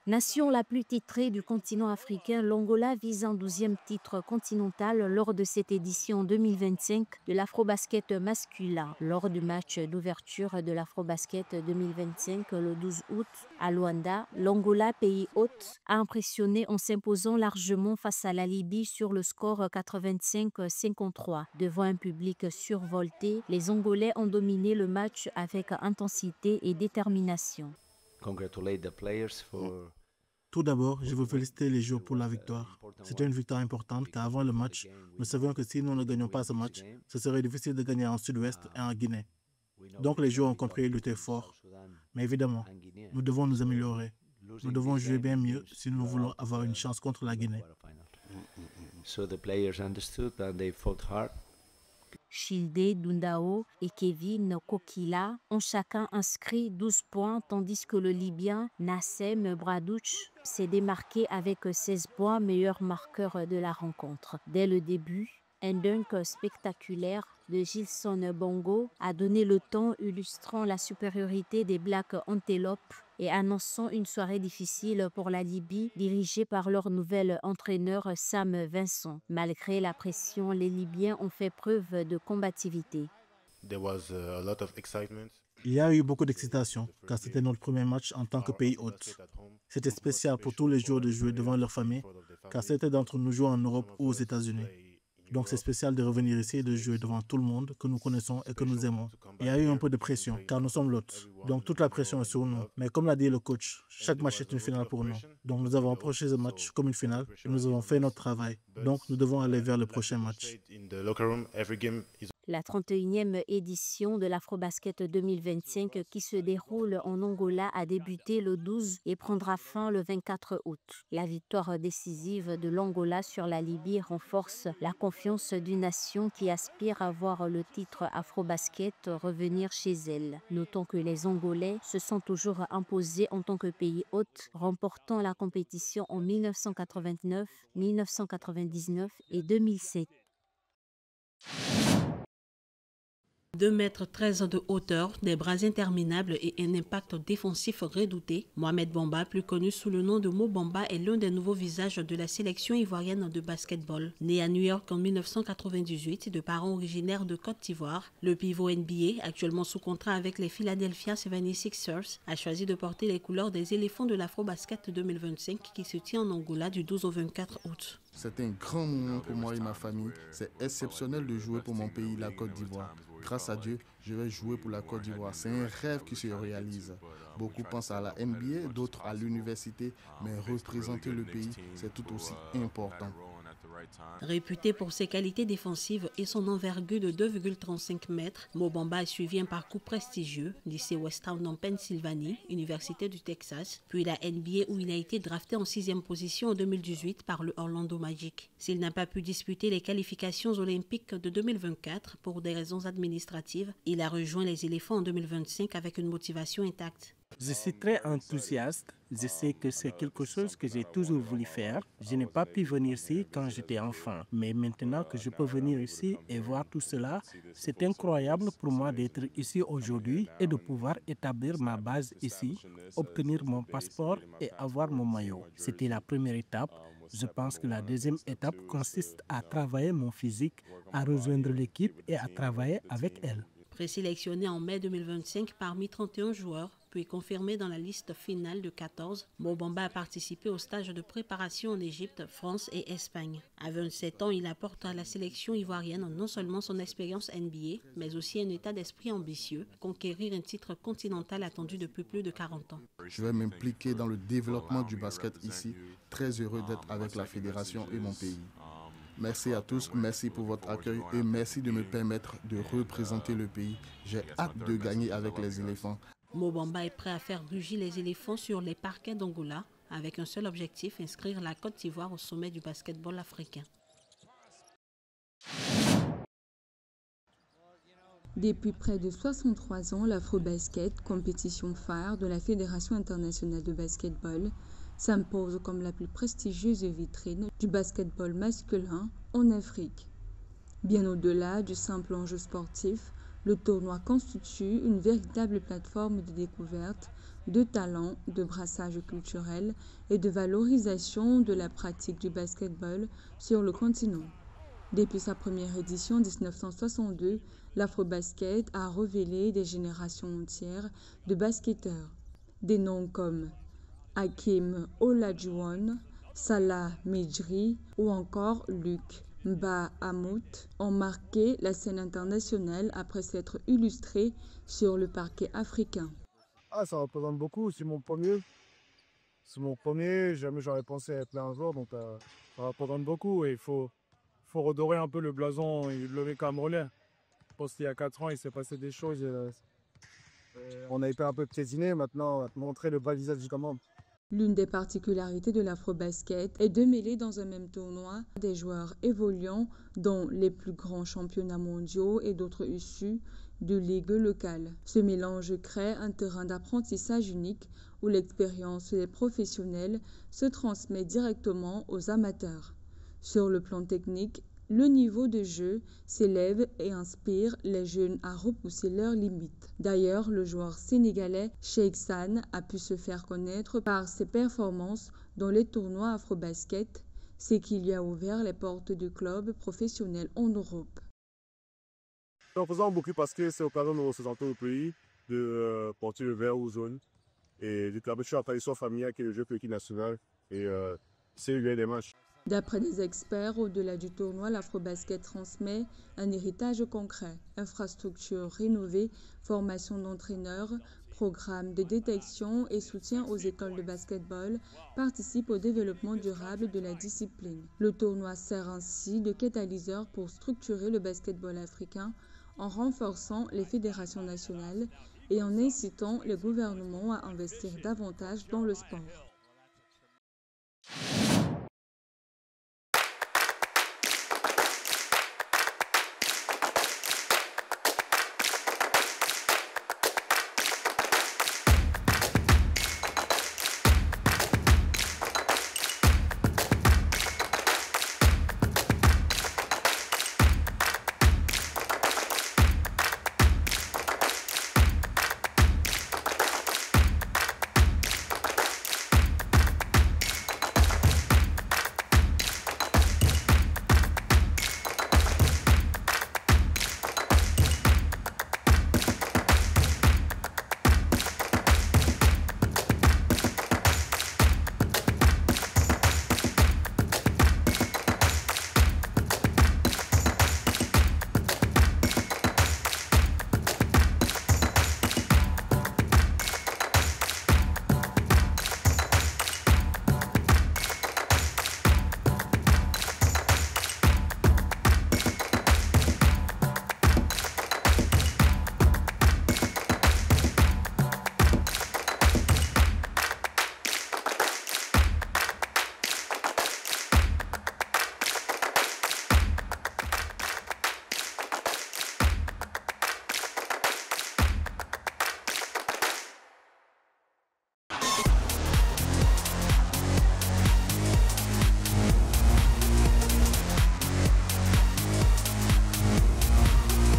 Nation la plus titrée du continent africain, l'Angola vise un 12e titre continental lors de cette édition 2025 de l'Afrobasket masculin. Lors du match d'ouverture de l'Afrobasket 2025 le 12 août à Luanda, l'Angola, pays hôte, a impressionné en s'imposant largement face à la Libye sur le score 85-53. Devant un public survolté, les Angolais ont dominé le match avec intensité et détermination. Tout d'abord, je veux féliciter les joueurs pour la victoire. C'était une victoire importante car avant le match, nous savions que si nous ne gagnions pas ce match, ce serait difficile de gagner en Sud-Ouest et en Guinée. Donc les joueurs ont compris et lutté fort. Mais évidemment, nous devons nous améliorer. Nous devons jouer bien mieux si nous voulons avoir une chance contre la Guinée. Childé Dundao et Kevin Kokila ont chacun inscrit 12 points, tandis que le Libyen Nassem Bradouch s'est démarqué avec 16 points, meilleur marqueur de la rencontre. Dès le début, un dunk spectaculaire de Gilson Bongo a donné le ton, illustrant la supériorité des Black Antelopes et annonçant une soirée difficile pour la Libye, dirigée par leur nouvel entraîneur Sam Vincent. Malgré la pression, les Libyens ont fait preuve de combativité. Il y a eu beaucoup d'excitation car c'était notre premier match en tant que pays hôte. C'était spécial pour tous les joueurs de jouer devant leur famille car certains d'entre nous jouent en Europe ou aux États-Unis. Donc c'est spécial de revenir ici et de jouer devant tout le monde que nous connaissons et que nous aimons. Il y a eu un peu de pression car nous sommes l'hôte. Donc toute la pression est sur nous. Mais comme l'a dit le coach, chaque match est une finale pour nous. Donc nous avons approché ce match comme une finale et nous avons fait notre travail. Donc nous devons aller vers le prochain match. La 31e édition de l'Afrobasket 2025 qui se déroule en Angola a débuté le 12 et prendra fin le 24 août. La victoire décisive de l'Angola sur la Libye renforce la confiance d'une nation qui aspire à voir le titre Afrobasket revenir chez elle. Notons que les Angolais se sont toujours imposés en tant que pays hôte, remportant la compétition en 1989, 1999 et 2007. 2,13 m de hauteur, des bras interminables et un impact défensif redouté, Mohamed Bamba, plus connu sous le nom de Mo Bamba, est l'un des nouveaux visages de la sélection ivoirienne de basketball. Né à New York en 1998 de parents originaires de Côte d'Ivoire, le pivot NBA, actuellement sous contrat avec les Philadelphia 76ers, a choisi de porter les couleurs des éléphants de l'Afrobasket 2025 qui se tient en Angola du 12 au 24 août. C'est un grand moment pour moi et ma famille. C'est exceptionnel de jouer pour mon pays, la Côte d'Ivoire. Grâce à Dieu, je vais jouer pour la Côte d'Ivoire. C'est un rêve qui se réalise. Beaucoup pensent à la NBA, d'autres à l'université, mais représenter le pays, c'est tout aussi important. Réputé pour ses qualités défensives et son envergure de 2,35 mètres, Mo Bamba a suivi un parcours prestigieux, lycée Westtown en Pennsylvanie, Université du Texas, puis la NBA où il a été drafté en 6e position en 2018 par le Orlando Magic. S'il n'a pas pu disputer les qualifications olympiques de 2024 pour des raisons administratives, il a rejoint les éléphants en 2025 avec une motivation intacte. Je suis très enthousiaste. Je sais que c'est quelque chose que j'ai toujours voulu faire. Je n'ai pas pu venir ici quand j'étais enfant. Mais maintenant que je peux venir ici et voir tout cela, c'est incroyable pour moi d'être ici aujourd'hui et de pouvoir établir ma base ici, obtenir mon passeport et avoir mon maillot. C'était la première étape. Je pense que la deuxième étape consiste à travailler mon physique, à rejoindre l'équipe et à travailler avec elle. Présélectionné en mai 2025 parmi 31 joueurs, puis confirmé dans la liste finale de 14, Mo Bamba a participé au stage de préparation en Égypte, France et Espagne. À 27 ans, il apporte à la sélection ivoirienne non seulement son expérience NBA, mais aussi un état d'esprit ambitieux, conquérir un titre continental attendu depuis plus de 40 ans. Je vais m'impliquer dans le développement du basket ici. Très heureux d'être avec la fédération et mon pays. Merci à tous, merci pour votre accueil et merci de me permettre de représenter le pays. J'ai hâte de gagner avec les éléphants. Mo Bamba est prêt à faire rugir les éléphants sur les parquets d'Angola avec un seul objectif, inscrire la Côte d'Ivoire au sommet du basketball africain. Depuis près de 63 ans, l'Afrobasket, compétition phare de la Fédération internationale de basketball, s'impose comme la plus prestigieuse vitrine du basketball masculin en Afrique. Bien au-delà du simple enjeu sportif, le tournoi constitue une véritable plateforme de découverte de talent, de brassage culturel et de valorisation de la pratique du basketball sur le continent. Depuis sa première édition en 1962, l'Afrobasket a révélé des générations entières de basketteurs. Des noms comme Hakeem Olajuwon, Salah Mejri ou encore Luc Mbah-a-Moute ont marqué la scène internationale après s'être illustrés sur le parquet africain. Ça représente beaucoup, c'est mon premier. Jamais j'aurais pensé être là un jour, donc ça représente beaucoup et il faut redorer un peu le blason et le camerounais. Je pense qu'il y a 4 ans, il s'est passé des choses. On a été un peu piétinés, maintenant on va te montrer le bas visage du Cameroun. L'une des particularités de l'Afrobasket est de mêler dans un même tournoi des joueurs évoluant dans les plus grands championnats mondiaux et d'autres issus de ligues locales. Ce mélange crée un terrain d'apprentissage unique où l'expérience des professionnels se transmet directement aux amateurs. Sur le plan technique, le niveau de jeu s'élève et inspire les jeunes à repousser leurs limites. D'ailleurs, le joueur sénégalais Cheikh San a pu se faire connaître par ses performances dans les tournois Afrobasket, ce qui lui a ouvert les portes du club professionnel en Europe. En faisant beaucoup parce que c'est l'occasion de représenter le pays, de porter le vert aux zones et de permettre la tradition familiale qui est le jeu pour l'équipe nationale et c'est des matchs. D'après des experts, au-delà du tournoi, l'Afrobasket transmet un héritage concret, infrastructures rénovées, formation d'entraîneurs, programmes de détection et soutien aux écoles de basketball participent au développement durable de la discipline. Le tournoi sert ainsi de catalyseur pour structurer le basketball africain en renforçant les fédérations nationales et en incitant les gouvernements à investir davantage dans le sport.